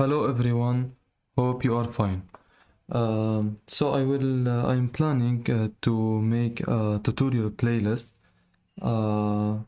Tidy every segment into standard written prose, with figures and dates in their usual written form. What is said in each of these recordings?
Hello everyone, hope you are fine. I'm planning to make a tutorial playlist. Uh,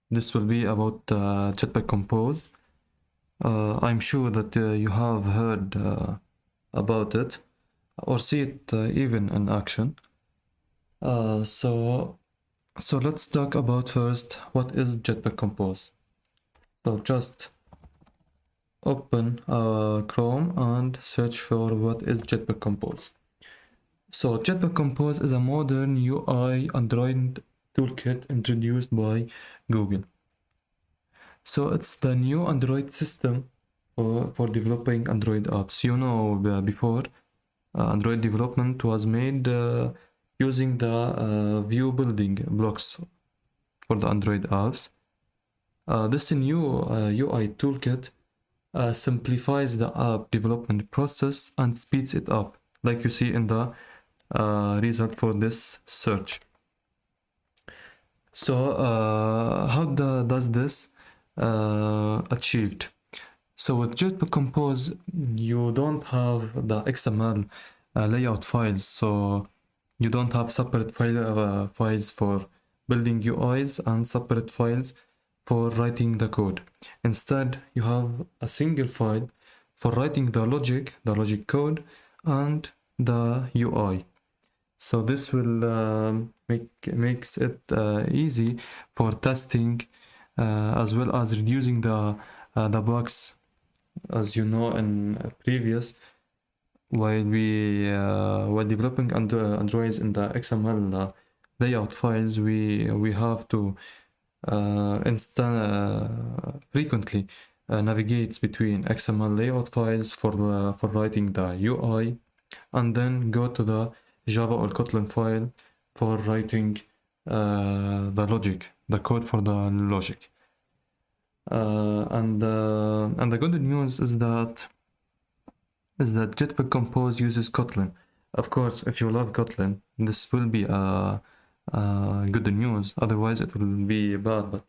this will be about Jetpack Compose. I'm sure that you have heard about it or see it even in action. Uh, so, so let's talk about first what is Jetpack Compose. So just open Chrome and search for what is Jetpack Compose. So Jetpack Compose is a modern UI Android toolkit introduced by Google. So it's the new Android system for developing Android apps. Before Android development was made using the view building blocks for the Android apps. This new UI toolkit simplifies the app development process and speeds it up, like you see in the result for this search. So does this achieved? So with Jetpack Compose, you don't have the XML layout files, so you don't have separate files for building UIs and separate files for writing the code. Instead, you have a single file for writing the logic code, and the UI. So this will makes it easy for testing as well as reducing the bugs. As you know, in previous, while developing Androids in the XML layout files, we have to frequently navigate between XML layout files for writing the UI, and then go to the Java or Kotlin file for writing the code for the logic. And the good news is that Jetpack Compose uses Kotlin. Of course, if you love Kotlin, this will be good news. Otherwise, it will be bad. But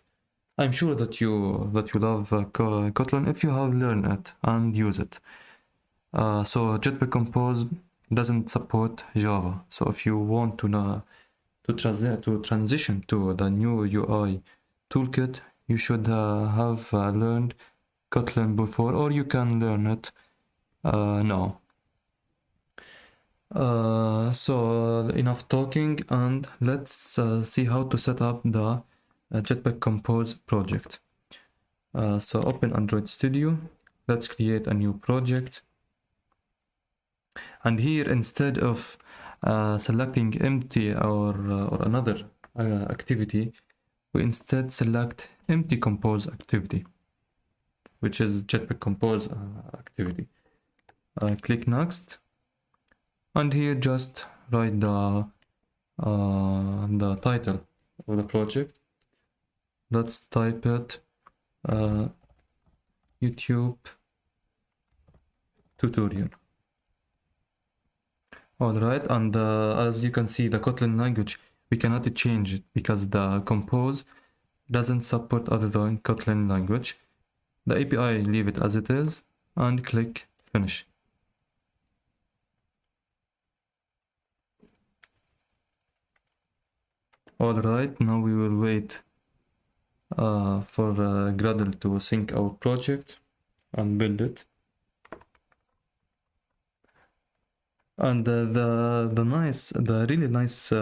I'm sure that you love Kotlin if you have learned it and use it. So Jetpack Compose doesn't support Java. So if you want to transition to the new UI toolkit, you should have learned Kotlin before, or you can learn it now. So enough talking, and let's see how to set up the Jetpack Compose project. So open Android Studio. Let's create a new project. And here, instead of selecting empty or another activity, we instead select empty compose activity, which is Jetpack Compose activity. Click next, and here just write the title of the project. Let's type it YouTube tutorial. Alright, and as you can see, the Kotlin language, we cannot change it because the Compose doesn't support other than Kotlin language. The API, leave it as it is, and click finish. Alright, now we will wait for Gradle to sync our project and build it. And the really nice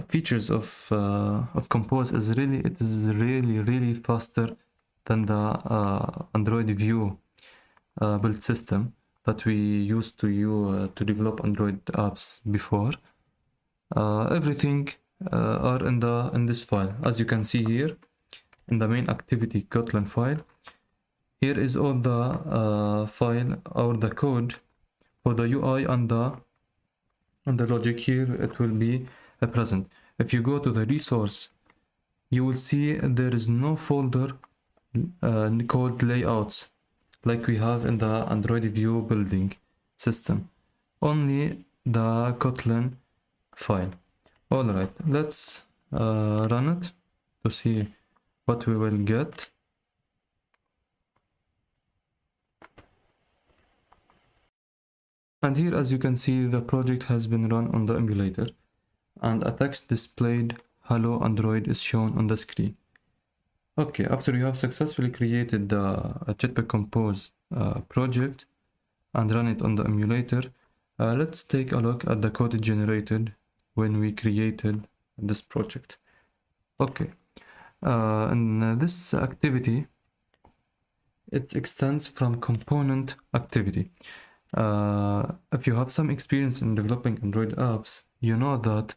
features of Compose is really faster than the Android View build system that we used to use to develop Android apps before. Everything are in this file, as you can see here in the main activity Kotlin file. Here is all the file or the code for the UI and the logic. Here it will be present. If you go to the resource, you will see there is no folder called layouts like we have in the Android View building system, only the Kotlin file. Alright, let's run it to see what we will get. And here, as you can see, the project has been run on the emulator, and a text displayed "Hello Android" is shown on the screen. Okay, after you have successfully created the Jetpack Compose project and run it on the emulator, let's take a look at the code it generated when we created this project. Okay, in this activity, it extends from component activity. If you have some experience in developing Android apps, you know that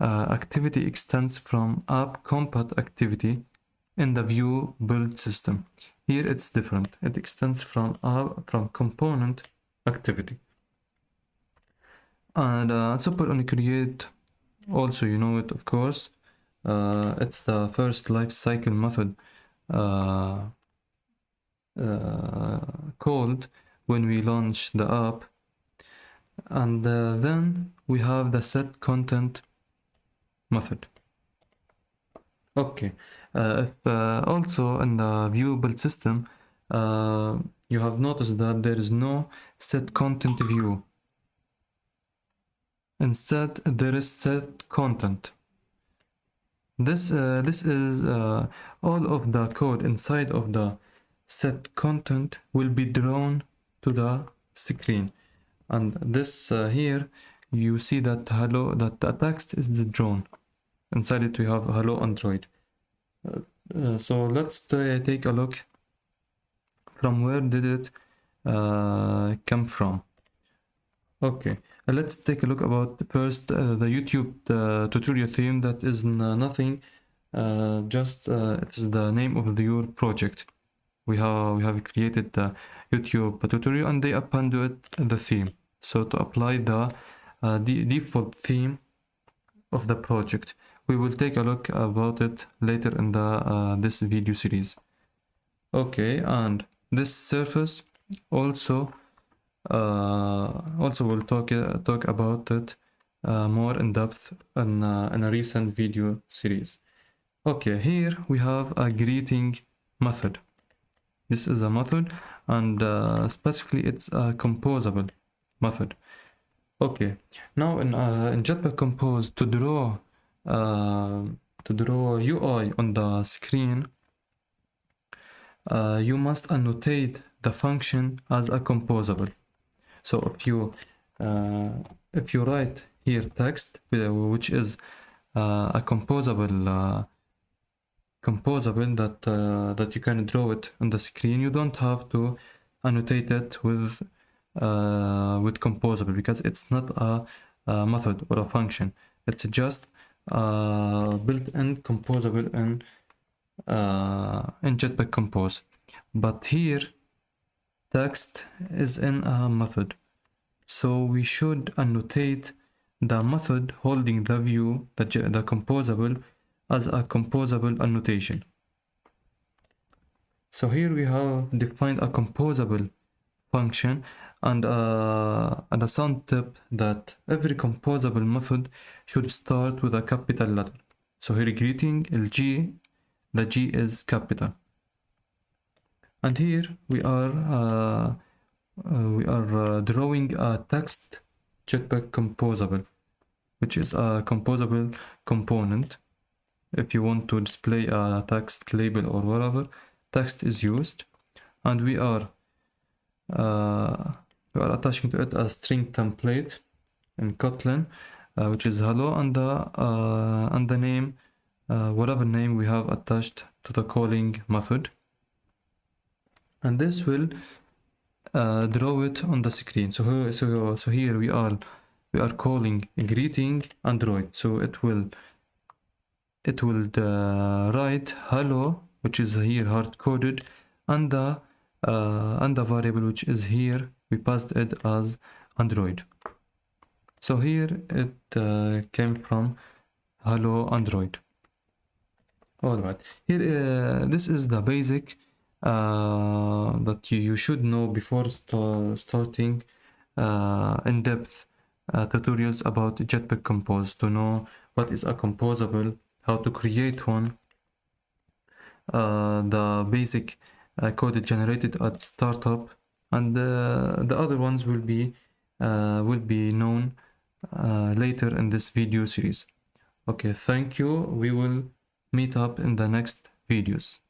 activity extends from app compat activity in the view build system. Here it's different. It extends from component activity. And super on create, also you know it of course. It's the first life cycle method called when we launch the app, and then we have the set content method. Okay, if also in the view build system, you have noticed that there is no set content view. Instead, there is set content. This is all of the code inside of the set content will be drawn to the screen, and this here you see that that the text is drawn. Inside it we have "Hello Android." So let's take a look from where did it come from. Okay, let's take a look about first the YouTube tutorial theme. That is nothing, just it is the name of your project. We have created the YouTube tutorial and they appended the theme. So to apply the default theme of the project, we will take a look about it later in the this video series. Okay, and this surface also we'll talk about it more in depth in a recent video series. Okay, here we have a greeting method. This is a method, and specifically it's a composable method. Okay, now in Jetpack Compose, to draw UI on the screen, you must annotate the function as a composable. So if you write here text, which is a composable that you can draw it on the screen, you don't have to annotate it with composable, because it's not a method or a function. It's just built-in composable in Jetpack Compose. But here text is in a method, so we should annotate the method holding the view, the composable, as a composable annotation. So here we have defined a composable function and a sound tip that every composable method should start with a capital letter. So here greeting, the G is capital. And here we are drawing a text Jetpack composable, which is a composable component. If you want to display a text label or whatever, text is used, and we are attaching to it a string template in Kotlin, which is hello, and the name, whatever name we have attached to the calling method, and this will draw it on the screen. So here we are calling greeting Android, so it will write hello, which is here hard coded, and the variable which is here we passed it as Android. So here it came from hello Android. All right, here this is the basic that you should know before starting in-depth tutorials about Jetpack Compose, to know what is a composable, how to create one, the basic code generated at startup, and the other ones will be will be known later in this video series. Okay, thank you. We will meet up in the next videos.